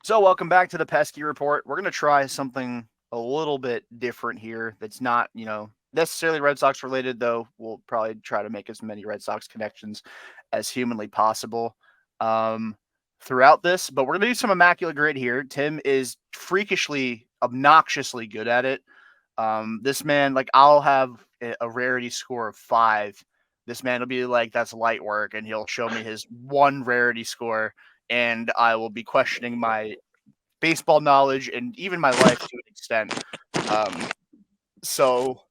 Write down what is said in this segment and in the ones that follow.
So welcome back to the Pesky Report. We're going to try something a little bit different here that's not, necessarily Red Sox related, though we'll probably try to make as many Red Sox connections as humanly possible throughout this. But we're going to do some Immaculate Grid here. Tim is freakishly, obnoxiously good at it. This man, like, I'll have a rarity score of 5. This man will be like, that's light work, and he'll show me his one rarity score, and I will be questioning my baseball knowledge and even my life to an extent. So,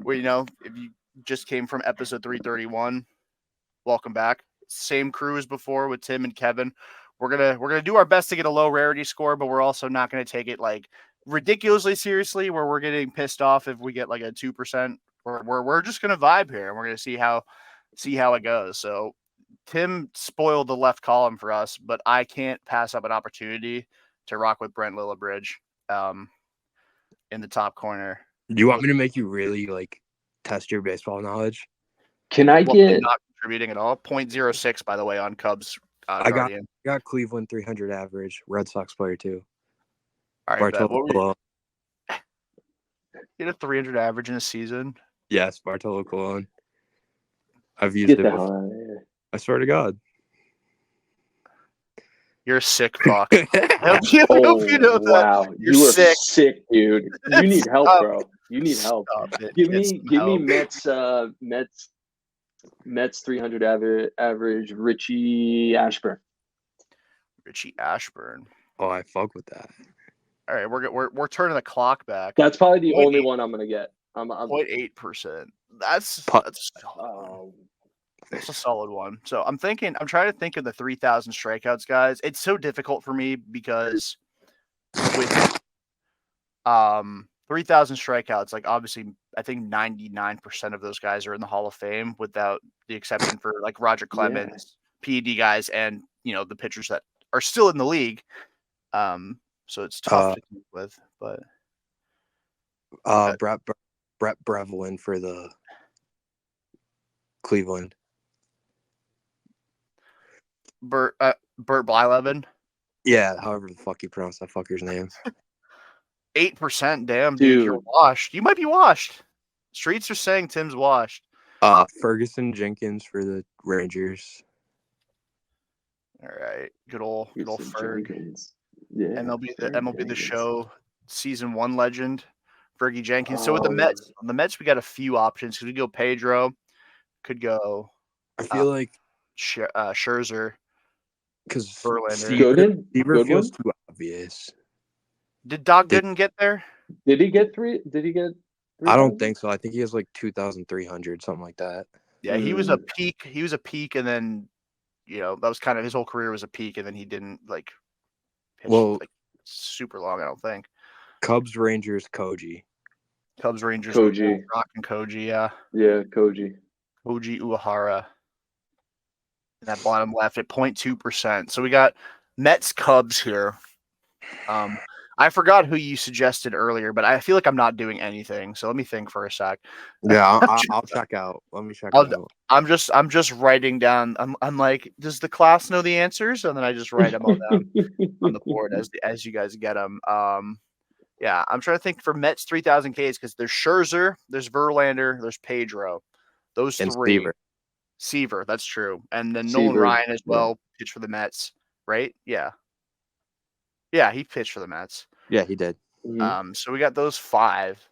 if you just came from episode 331, welcome back. Same crew as before with Tim and Kevin. We're gonna do our best to get a low rarity score, but we're also not gonna take it like ridiculously seriously, where we're getting pissed off if we get like a 2%. Or we're just gonna vibe here, and we're gonna see how it goes. So Tim spoiled the left column for us, but I can't pass up an opportunity to rock with Brent Lillibridge in the top corner. Do you want me to make you really test your baseball knowledge? Can I get not contributing at all? 0.06, by the way, on Cubs. I got Cleveland 300 average. Red Sox player too. All right, Bartolo get a 300 average in a season. Yes, Bartolo Colon. I've used it before. I swear to God. You're a sick fuck. I hope you know that. Wow, you are sick, dude. You need help, bro. You need help. Give me Mets 300 average. Richie Ashburn. Oh, I fuck with that. All right, we're turning the clock back. That's probably the only one I'm gonna get. I'm 0.8%. That's a solid one. So I'm trying to think of the 3,000 strikeouts guys. It's so difficult for me because with 3,000 strikeouts, like obviously I think 99% of those guys are in the Hall of Fame, without the exception for like Roger Clemens, PED guys, and the pitchers that are still in the league. So it's tough to keep with, but Brett Brevlin for the Cleveland. Bert Blyleven. Yeah, however the fuck you pronounce that fucker's name. 8%, damn, dude, you're washed. You might be washed. Streets are saying Tim's washed. Ferguson Jenkins for the Rangers. All right, good old Ferg. Jenkins. Yeah, MLB The Show season 1 legend, Fergie Jenkins. So with the Mets, we got a few options. Could we go Pedro? Could go. I feel like Scherzer. Because Verlander. Bieber feels too obvious. Did Doc Gooden get there? Did he get 3? I don't think so. I think he has like 2,300, something like that. Yeah, he was a peak. He was a peak, and then that was kind of his whole career was a peak, and then he didn't pitch super long. I don't think. Cubs Rangers Koji. Koji. Rockin' Koji, yeah. Yeah, Koji Uehara. In that bottom left at 0.2%. So we got Mets Cubs here. I forgot who you suggested earlier, but I feel like I'm not doing anything. So let me think for a sec. Yeah, I'll check out. Let me check out. I'm just writing down. I'm like, does the class know the answers? And then I just write them all down on the board as you guys get them. Yeah, I'm trying to think for Mets 3,000 Ks because there's Scherzer, there's Verlander, there's Pedro. Those and three. Seaver, that's true. And then Nolan Ryan as well pitched for the Mets, right? Yeah. Yeah, he pitched for the Mets. Yeah, he did. So we got those 5,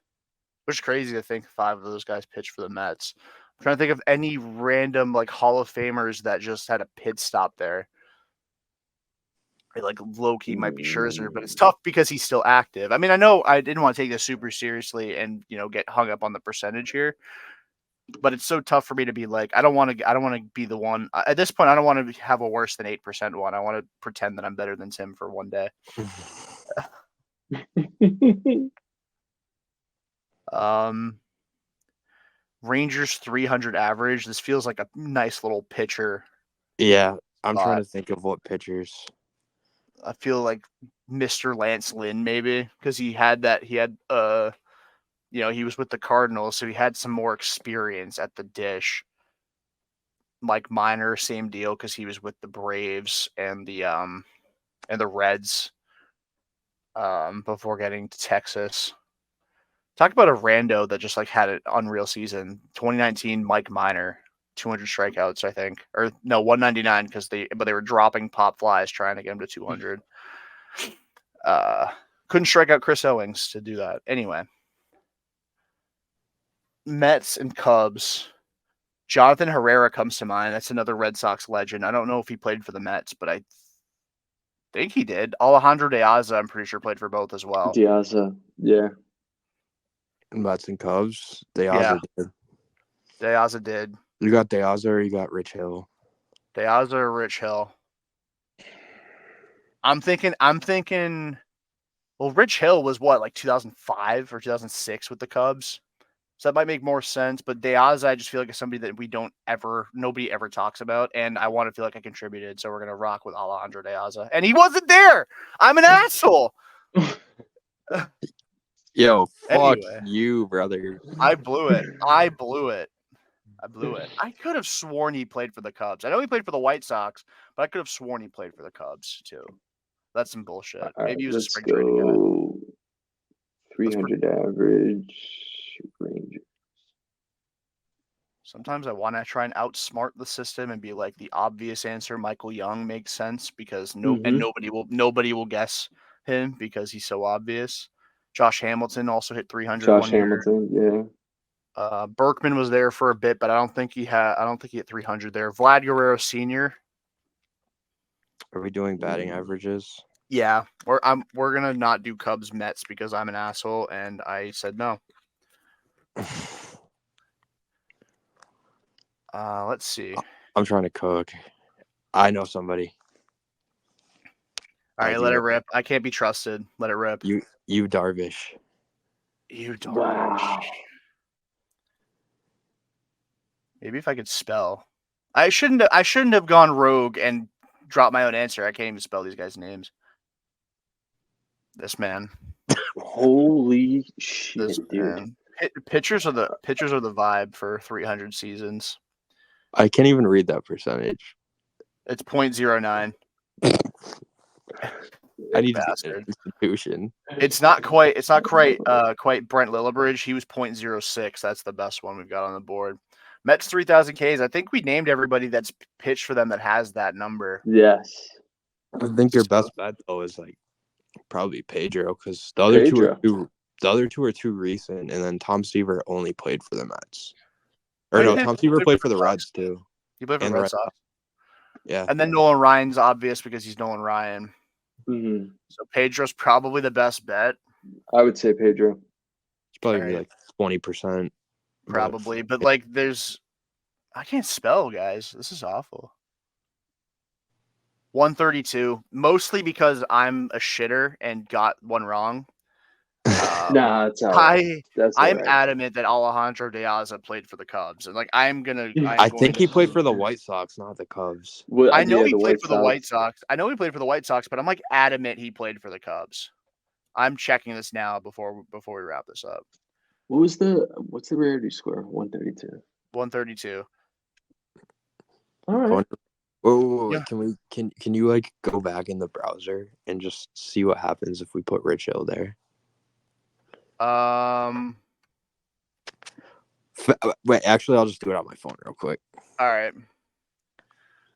which is crazy to think 5 of those guys pitched for the Mets. I'm trying to think of any random Hall of Famers that just had a pit stop there. Low-key might be Scherzer, but it's tough because he's still active. I mean, I know I didn't want to take this super seriously and get hung up on the percentage here. But it's so tough for me to be like, I don't want to be the one at this point. I don't want to have a worse than 8% one. I want to pretend that I'm better than Tim for one day. Rangers 300 average. This feels like a nice little pitcher. Yeah, I'm trying to think of what pitchers. I feel like Mr. Lance Lynn maybe because he was with the Cardinals, so he had some more experience at the dish. Mike Minor, same deal, because he was with the Braves and the Reds. before getting to Texas. Talk about a rando that just like had an unreal season. 2019, Mike Minor, 200 strikeouts, I think, or no, 199 because they were dropping pop flies trying to get him to 200. Couldn't strike out Chris Owings to do that. Anyway, Mets and Cubs. Jonathan Herrera comes to mind. That's another Red Sox legend. I don't know if he played for the Mets, but I think he did. Alejandro De Aza, I'm pretty sure, played for both as well. De Aza, yeah. Mets and Cubs. De Aza did. De Aza did. You got De Aza or you got Rich Hill? De Aza or Rich Hill? I'm thinking. Well, Rich Hill was what, like 2005 or 2006 with the Cubs, so that might make more sense. But De Aza, I just feel like is somebody that nobody ever talks about, and I want to feel like I contributed. So we're gonna rock with Alejandro De Aza, and he wasn't there. I'm an asshole. Yo, fuck Anyway. you, brother. I blew it. I could have sworn he played for the Cubs. I know he played for the White Sox, but I could have sworn he played for the Cubs too. That's some bullshit. Maybe he was a spring training guy. 300 average Rangers. Sometimes I want to try and outsmart the system and be like the obvious answer. Michael Young makes sense because nobody will guess him because he's so obvious. Josh Hamilton also hit 300. Josh Hamilton, yeah. Berkman was there for a bit, but I don't think he hit 300 there. Vlad Guerrero Sr. Are we doing batting averages? Yeah, we're gonna not do Cubs Mets because I'm an asshole and I said no. Let's see. I'm trying to cook. I know somebody. All right, let it rip. I can't be trusted. Let it rip. You Darvish. You Darvish. Wow. Maybe if I could spell. I shouldn't have gone rogue and dropped my own answer. I can't even spell these guys' names. This man. Holy shit, This dude. man. Pitchers are the vibe for 300 seasons. I can't even read that percentage. It's 0.09. I need to get an institution. It's not quite Brent Lillibridge. He was 0.06. That's the best one we've got on the board. Mets 3,000 Ks. I think we named everybody that's pitched for them that has that number. Yes. I think your best bet though is like probably Pedro because the other two are too recent, and then Tom Seaver only played for the Mets. Or no, Tom Seaver played for the Reds too. He played for the Red Sox. Yeah. And then Nolan Ryan's obvious because he's Nolan Ryan. Mm-hmm. So Pedro's probably the best bet. I would say Pedro. It's probably like 20%. Probably, but like I can't spell, guys. This is awful. 132, mostly because I'm a shitter and got one wrong. Nah, it's all right. I'm adamant that Alejandro De Aza played for the Cubs, and like I think he played for the White Sox, not the Cubs. Well, I know he played for the White Sox. I know he played for the White Sox, but I'm like adamant he played for the Cubs. I'm checking this now before we wrap this up. What's the rarity score? 132. 132. All right. Oh, yeah. Can you like go back in the browser and just see what happens if we put Rich Hill there? Wait, actually, I'll just do it on my phone real quick. All right.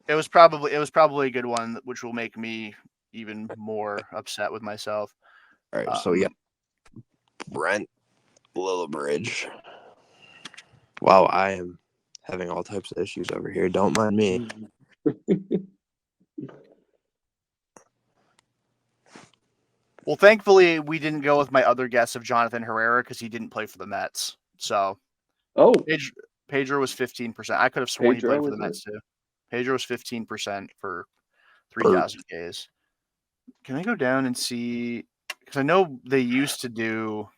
It was probably a good one, which will make me even more upset with myself. All right, so yeah, Brent Lillibridge. Wow, I am having all types of issues over here. Don't mind me. Well, thankfully, we didn't go with my other guess of Jonathan Herrera because he didn't play for the Mets. So, Pedro was 15%. I could have sworn he played for the Mets too. Pedro was 15% for 3,000 Ks. Can I go down and see? Because I know they used to do,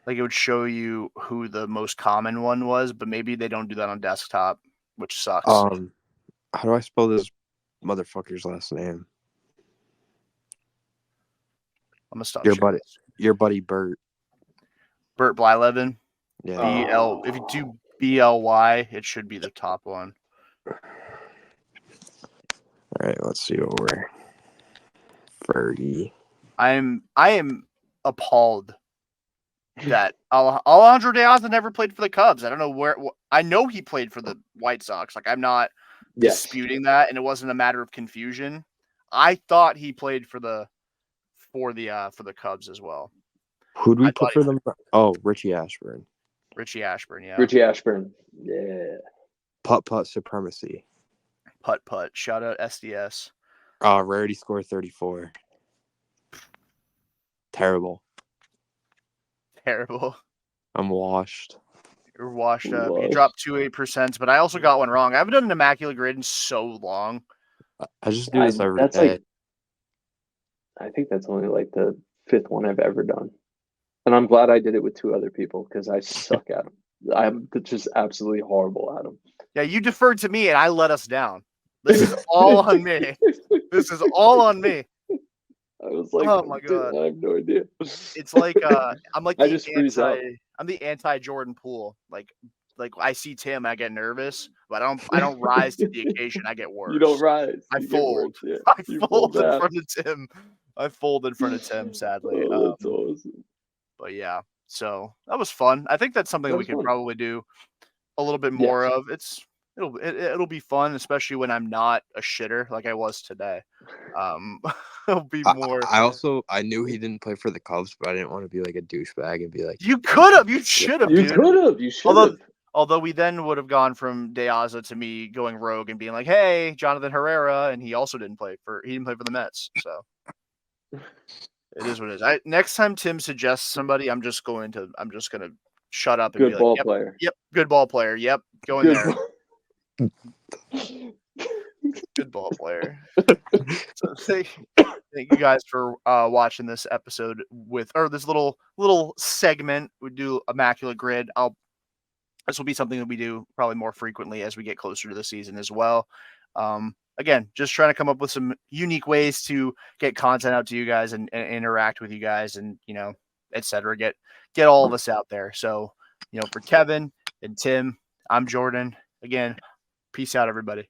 like, it would show you who the most common one was, but maybe they don't do that on desktop, which sucks. How do I spell this motherfucker's last name? I'm gonna stop. Your buddy Bert. Bert Blyleven. Yeah. If you do BLY, it should be the top one. All right, let's see what we're 30. I am appalled that Alejandro De Aza never played for the Cubs. I don't know where. I know he played for the White Sox. Like, I'm not disputing that, and it wasn't a matter of confusion. I thought he played for the Cubs as well. Who'd we put for them? Oh, Richie Ashburn. Richie Ashburn, yeah. Richie Ashburn, yeah. Putt supremacy. Putt. Shout out SDS. Rarity score 34. Terrible. I'm washed. You're washed up. You dropped 2.8%, but I also got one wrong. I haven't done an Immaculate Grid in so long. I just do this every day. I think that's only like the 5th one I've ever done. And I'm glad I did it with 2 other people because I suck at them. I'm just absolutely horrible at them. Yeah, you deferred to me and I let us down. This is all on me. This is all on me. I was like, oh my god, I have no idea. It's like I'm like I'm the anti-Jordan Poole. Like I see Tim, I get nervous, but I don't rise to the occasion. I get worse. You don't rise. I fold. Yeah. I fold in front of Tim. I fold in front of Tim, sadly. Oh, that's awesome. But yeah, so that was fun. I think that's something we could probably do a little bit more of. It'll be fun, especially when I'm not a shitter like I was today. It'll be more. I knew he didn't play for the Cubs, but I didn't want to be like a douchebag and be like, you could have, you should have, you should have. Although we then would have gone from De Aza to me going rogue and being like, "Hey, Jonathan Herrera," and he also didn't play for the Mets. So it is what it is. Next time Tim suggests somebody, I'm just gonna shut up and good be ball like, player. Yep, good ball player. Yep, go in there. Good ball player. So thank you guys for watching this episode this little segment. We do Immaculate Grid. This will be something that we do probably more frequently as we get closer to the season as well. Again, just trying to come up with some unique ways to get content out to you guys and interact with you guys and, et cetera. Get all of us out there. So, for Kevin and Tim, I'm Jordan. Again, peace out, everybody.